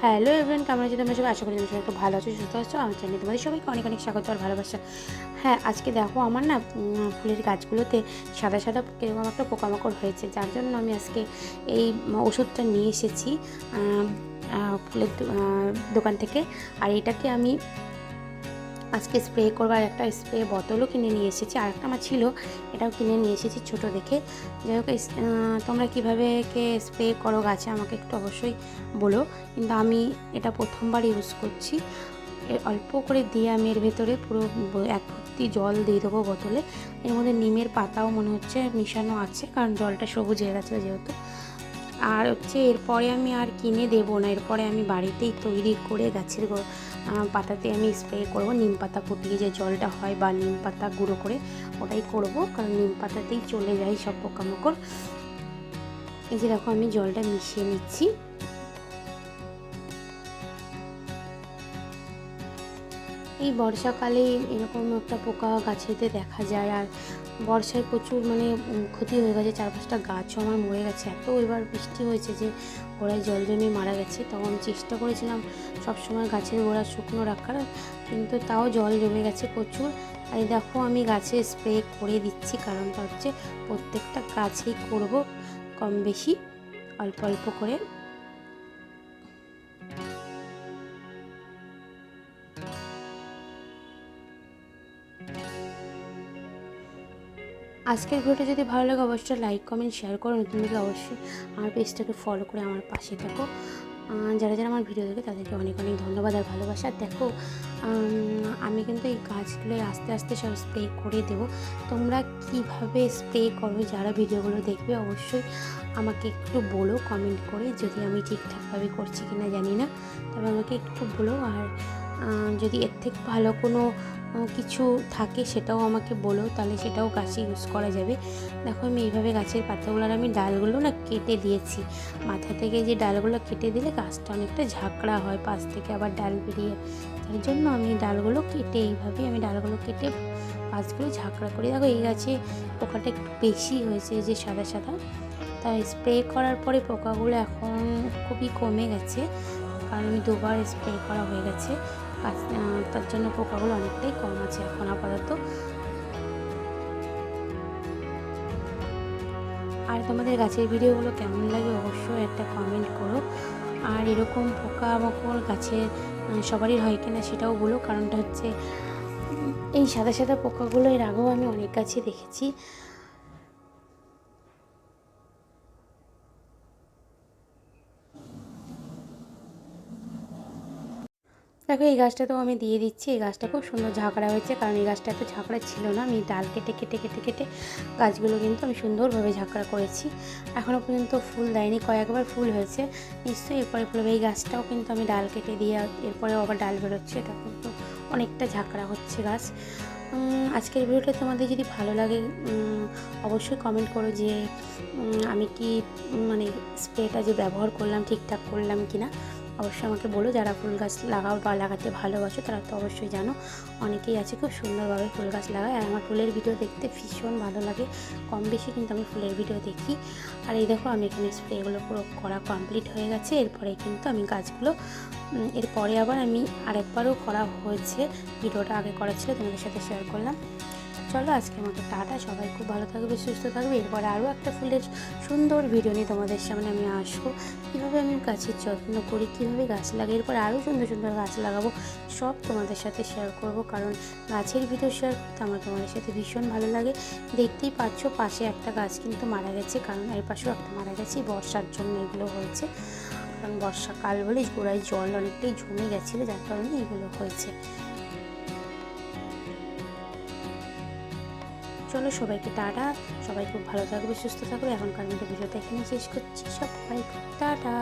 Hello everyone, কেমন আছো তোমরা সবাই? আশা করি তোমরা সবাই খুব ভালো আছো, সুস্থ আছো। আমার চ্যানেলে তোমাদের সবাইকে অনেক অনেক স্বাগত আর ভালোবাসা। হ্যাঁ, আজকে দেখো আমার না ফুলের গাছগুলোতে সাদা সাদা কীরকম একটা পোকামাকড় হয়েছে, যার জন্য আমি আজকে এই ওষুধটা নিয়ে এসেছি ফুলের দোকান থেকে। আর এটাকে আমি আজকে স্প্রে করবার একটা স্প্রে বোতলও কিনে নিয়ে এসেছি, আর একটা আমার ছিল, এটাও কিনে নিয়ে এসেছি ছোটো দেখে। যাই হোক, তোমরা কীভাবে স্প্রে করো গাছে আমাকে একটু অবশ্যই বলো। কিন্তু আমি এটা প্রথমবার ইউজ করছি। অল্প করে দিয়ে আমি এর ভেতরে পুরো এক ভর্তি জল দিয়ে দেবো বোতলে। এর মধ্যে নিমের পাতাও মনে হচ্ছে মিশানো আছে, কারণ জলটা সবুজ হয়ে গেছে যেহেতু। আর হচ্ছে এরপরে আমি আর কিনে দেবো না, এরপরে আমি বাড়িতেই তৈরি করে গাছের পাতাতে আমি স্প্রে করব। নিম পাতা ফুটিয়ে যে জলটা হয় বা নিম পাতা গুঁড়ো করে ওটাই করব, কারণ নিম পাতাতেই চলে যায় সব পোকামাকড়। এই যে দেখো আমি জলটা মিশিয়ে নিচ্ছি। এই বর্ষাকালে এরকম একটা পোকা গাছেতে দেখা যায়, আর বর্ষায় প্রচুর ক্ষতি হয়ে গেছে, 4-5টা গাছও আমার মরে গেছে। এত এবার বৃষ্টি হয়েছে যে গোড়ায় জল জমে মারা গেছে। তখন চেষ্টা করেছিলাম সবসময় গাছের গোড়া শুকনো রাখার, কিন্তু তাও জল জমে গেছে প্রচুর। আর দেখো আমি গাছে স্প্রে করে দিচ্ছি, কারণটা হচ্ছে প্রত্যেকটা গাছেই করব কম বেশি অল্প অল্প করে। আজকের ভিডিওটা যদি ভালো লাগে অবশ্যই লাইক কমেন্ট শেয়ার করো। নতুন দেখলে অবশ্যই আমার পেজটাকে ফলো করে আমার পাশে থাকো। যারা যারা আমার ভিডিও দেখে তাদেরকে অনেক অনেক ধন্যবাদ আর ভালোবাসা। দেখো আমি কিন্তু এই গাছগুলো আস্তে আস্তে সব স্প্রে করে দেবো। তোমরা কিভাবে স্প্রে করো যারা ভিডিওগুলো দেখবে অবশ্যই আমাকে একটু বলো কমেন্ট করে। যদি আমি ঠিকঠাকভাবে করছি কি না জানি না, তবে আমাকে একটু বলো। আর যদি এর থেকে ভালো কোনো কিছু থাকে সেটাও আমাকে বলো, তাহলে সেটাও গাছে ইউজ করা যাবে। দেখো আমি এইভাবে গাছের পাতাগুলোর আমি ডালগুলো না কেটে দিয়েছি। মাথা থেকে যে ডালগুলো কেটে দিলে গাছটা অনেকটা ঝাঁকড়া হয়, পাশ থেকে আবার ডাল বেরিয়ে, তার জন্য আমি ডালগুলো কেটে এইভাবে আমি ডালগুলো কেটে গাছগুলো ঝাঁকড়া করি। দেখো এই গাছে পোকাটা একটু বেশি হয়েছে, যে সাদা সাদা, তাই স্প্রে করার পরে পোকাগুলো এখন খুবই কমে গেছে, কারণ আমি 2বার স্প্রে করা হয়ে গেছে। তার জন্য পোকাগুলো অনেকটাই কম আছে এখন আপাতত। আর তোমাদের গাছের ভিডিওগুলো কেমন লাগে অবশ্যই একটা কমেন্ট করো। আর এরকম পোকামাকড় গাছে সবারই হয় কিনা সেটাও বলো। কারণটা হচ্ছে এই সাদা সাদা পোকাগুলো এর আগেও আমি অনেক গাছে দেখেছি। দেখো এই গাছটাতেও আমি দিয়ে দিচ্ছি। এই গাছটা খুব সুন্দর ঝাঁকড়া হয়েছে, কারণ এই গাছটা এত ঝাঁকড়া ছিল না। আমি ডাল কেটে কেটে কেটে কেটে গাছগুলো কিন্তু আমি সুন্দরভাবে ঝাঁকড়া করেছি। এখনও পর্যন্ত ফুল দেয়নি, কয়েকবার ফুল হয়েছে, নিশ্চয়ই এরপরে ফুল হবে। এই গাছটাও কিন্তু আমি ডাল কেটে দিয়ে এরপরেও আবার ডাল বেরোচ্ছে, এটা কিন্তু অনেকটা ঝাঁকড়া হচ্ছে গাছ। আজকের ভিডিওটা তোমাদের যদি ভালো লাগে অবশ্যই কমেন্ট করো যে আমি কি স্প্রেটা যে ব্যবহার করলাম ঠিকঠাক করলাম কি না। অবশ্যই আমাকে বলো। যারা ফুল গাছ লাগাও বা লাগাতে ভালোবাসো তারা তো অবশ্যই জানো, অনেকেই আছে খুব সুন্দরভাবে ফুল গাছ লাগায়। আর আমার ফুলের ভিডিও দেখতে ভীষণ ভালো লাগে, কম বেশি কিন্তু আমি ফুলের ভিডিও দেখি। আর এই দেখো আমি এখানে স্প্রেগুলো পুরো করা কমপ্লিট হয়ে গেছে। এরপরে কিন্তু আমি গাছগুলো এরপরে আবার আমি আরেকবারও করা হয়েছে, ভিডিওটা আগে করা ছিল, তোমাদের সাথে শেয়ার করলাম। চলো আজকের মতো টাটা, সবাই খুব ভালো থাকবে, সুস্থ থাকবে। এরপরে আরও একটা ফুলের সুন্দর ভিডিও নিয়ে তোমাদের সামনে আমি আসবো। কীভাবে আমি গাছের যত্ন করি, কীভাবে গাছ লাগাই, এরপরে আরও সুন্দর সুন্দর গাছ লাগাবো, সব তোমাদের সাথে শেয়ার করব। কারণ গাছের ভিডিও শেয়ার করতে আমার তোমাদের সাথে ভীষণ ভালো লাগে। দেখতেই পাচ্ছ পাশে একটা গাছ কিন্তু মারা গেছে, কারণ এর পাশেও একটা মারা গেছে, বর্ষার জন্য এগুলো হয়েছে। কারণ বর্ষাকাল বলে গোড়ায় জল অনেকটাই জমে গেছিলো, যার কারণে এগুলো হয়েছে। চলো সবাইকে টাটা, সবাই খুব ভালো থাকবে, সুস্থ থাকবে। এখনকার মতো ভিডিওটা এখানে শেষ করছি। সবাই টাটা।